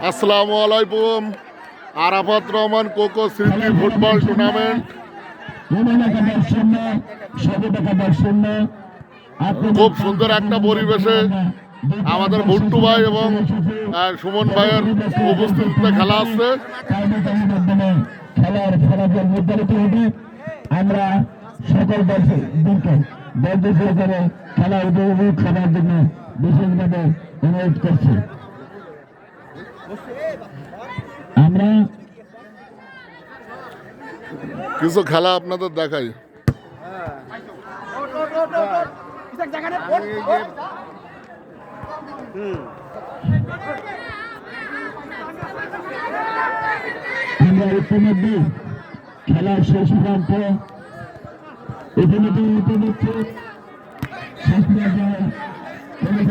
আসসালামু আলাইকুম। আরাফাত রহমান কোকো স্মৃতি ফুটবল টুর্নামেন্ট খুব সুন্দর একটা পরিবেশে আমাদের ভুট্টু ভাই এবং সুমন ভাইয়ের উপস্থিতিতে খেলা আসছে। খেলার ফলাফল নির্ধারিত হবে। আমরা সকল দলকে সহকারে খেলা উপভোগ করার জন্য বিশেষভাবে অনুরোধ করছি। আমরা কিছু খেলা আপনাদের দেখাই। আমরা ইতিমধ্যে খেলার শেষ প্রান্ত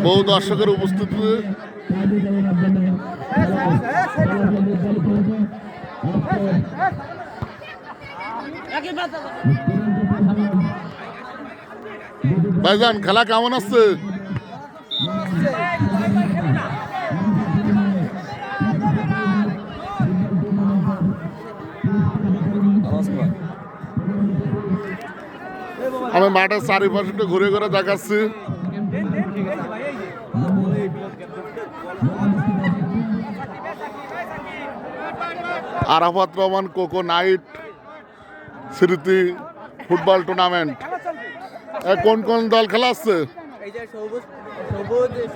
বহু দর্শকের উপস্থিতিতে ভাইজান খেলা কেমন আসছে? আমি মাঠের চারিপাশে ঘুরে ঘুরে দেখাচ্ছি। আরাফাত রহমান কোকো নাইট স্মৃতি ফুটবল টুর্নামেন্ট। কোন কোন দল খেলা আসছে? এই যে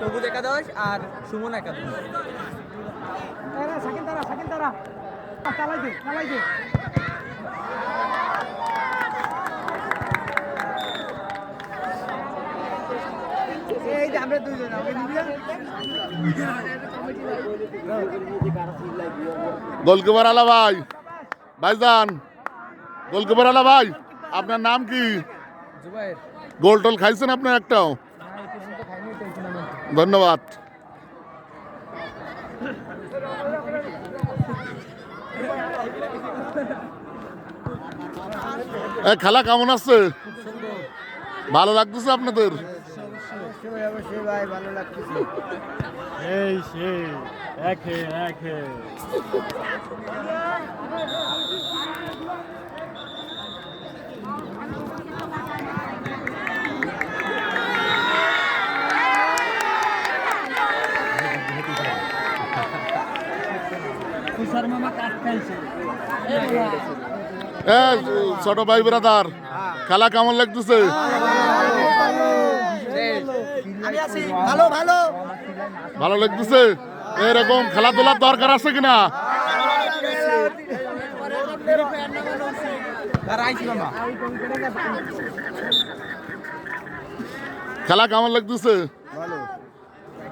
সবুজ একাদশ আর সুমন একাদশ। এই যে আমরা দুইজন গোলকিপার আলা ভাই, ভাইজান গোলকিপার আলা ভাই, আপনার নাম কি? জুবাইর। গোল টোল খাইছেন আপনার একটাও? ধন্যবাদ। খেলা কেমন আছে? ভালো লাগতেছে আপনাদের? অবশ্যই ভাই ভালো লাগতেছে। এই সেই একে একে ছোট ভাই ব্রাদার, খেলা কেমন লাগতেছে? ভালো ভালো ভালো লাগতেছে। এরকম খেলাধুলার দরকার আছে কিনা? খেলা কেমন লাগতেছে?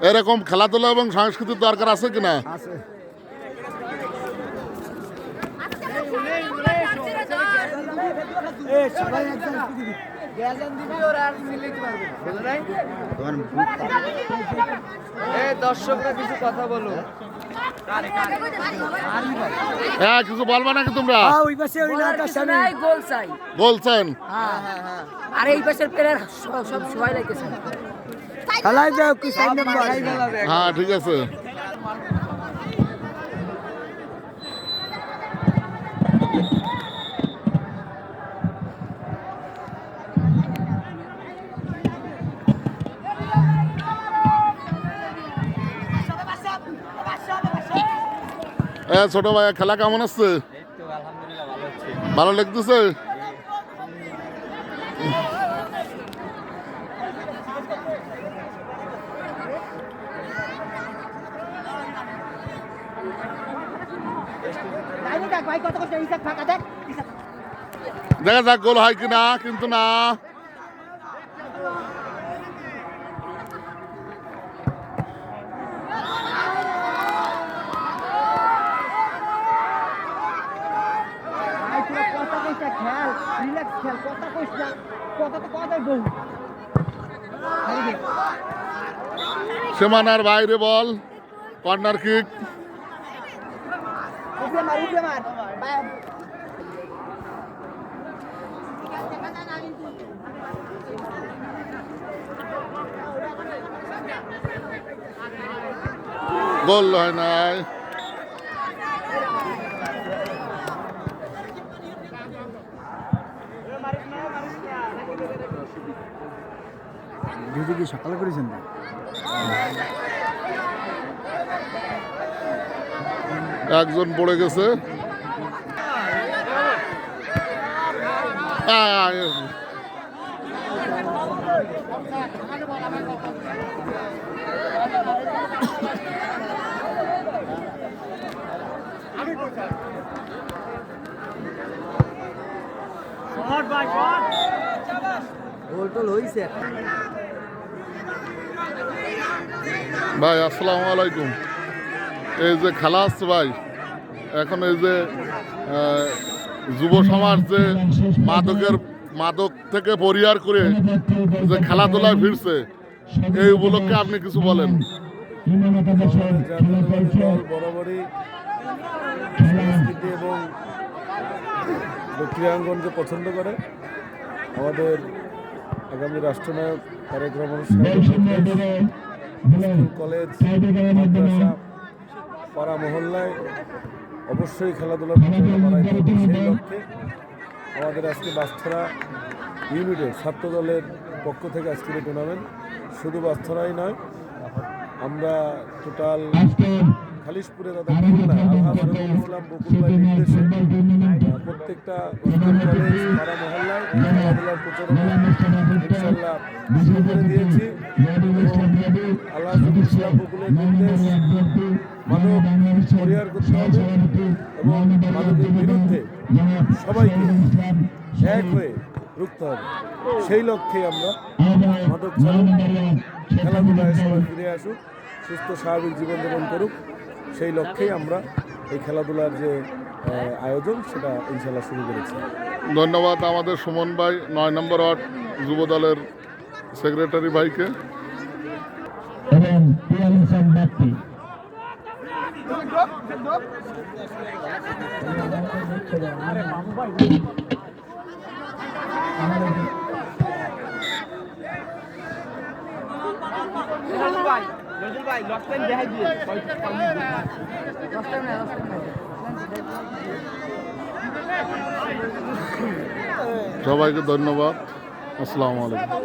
এরকম খেলাধুলা এবং সংস্কৃতির দরকার আছে কিনা? দর্শকরা কিছু কথা বলো। হ্যাঁ, কিছু বলবা নাকি তোমরা? বলছেন আর এই পাশের প্লেয়ার সব সবাই লাগতেছে। হ্যাঁ, ঠিক আছে। ছোট ভাই, খেলা কেমন আছে? ভালো লাগতেছে। দেখা যাক গোল হয় কিনা, কিন্তু না। সীমানার বাইরে বল, কর্নার কিক। গোল হয় নাই। ডিউটি কি সকালে করেছেন না? একজন পড়ে গেছে। গোল টোল হইছে। ভাই আসসালামু আলাইকুম। এই যে খেলা আসছে ভাই, এখন এই যে যুব সমাজ যে মাদক থেকে পরিহার করে যে খেলাধুলায় ফিরছে, এই উপলক্ষে আপনি কিছু বলেন। বরাবরই সংস্কৃতি এবং ক্রীড়াঙ্গনকে পছন্দ করে। আমাদের আগামী রাষ্ট্রনায়ক তারেক রহমান কলেজ, মাদ্রাসা, পাড়া মহল্লায় অবশ্যই খেলাধুলার প্রচারণা বাড়াইতে হবে। সেই লক্ষ্যে আমাদের আজকে বাস্তরা ইউনিটের ছাত্র দলের পক্ষ থেকে আজকের এই টুর্নামেন্ট। শুধু বাস্তরাই নয়, আমরা টোটাল খালিশপুরে দাদা খুলনা আলহাজ রবিউল ইসলাম বকুল ভাই নির্দেশে প্রত্যেকটা স্কুল কলেজ পাড়া মহল্লায় খেলাধুলার প্রচারণা ইনশাল্লাহ শুরু করে দিয়েছি। আলহাজ রবিউল ইসলাম বকুলের নির্দেশ, মাদক পরিহার করতে হবে এবং মাদকের বিরুদ্ধে সবাইকে এক হয়ে রুখতে হবে। সেই লক্ষ্যে আমরা মাদক ছাড়ুক, খেলাধুলায় সবাই ফিরে আসুক, সুস্থ স্বাভাবিক জীবনযাপন করুক, সেই লক্ষ্যেই আমরা এই খেলাধুলার যে আয়োজন সেটা ইনশাল্লাহ শুরু করেছি। ধন্যবাদ আমাদের সুমন ভাই, 9 নম্বর ওয়ার্ড যুব দলের সেক্রেটারি ভাইকে। এবং পিয়াল হোসেন বাপ্পি। সবাইকে ধন্যবাদ। আসসালামু আলাইকুম।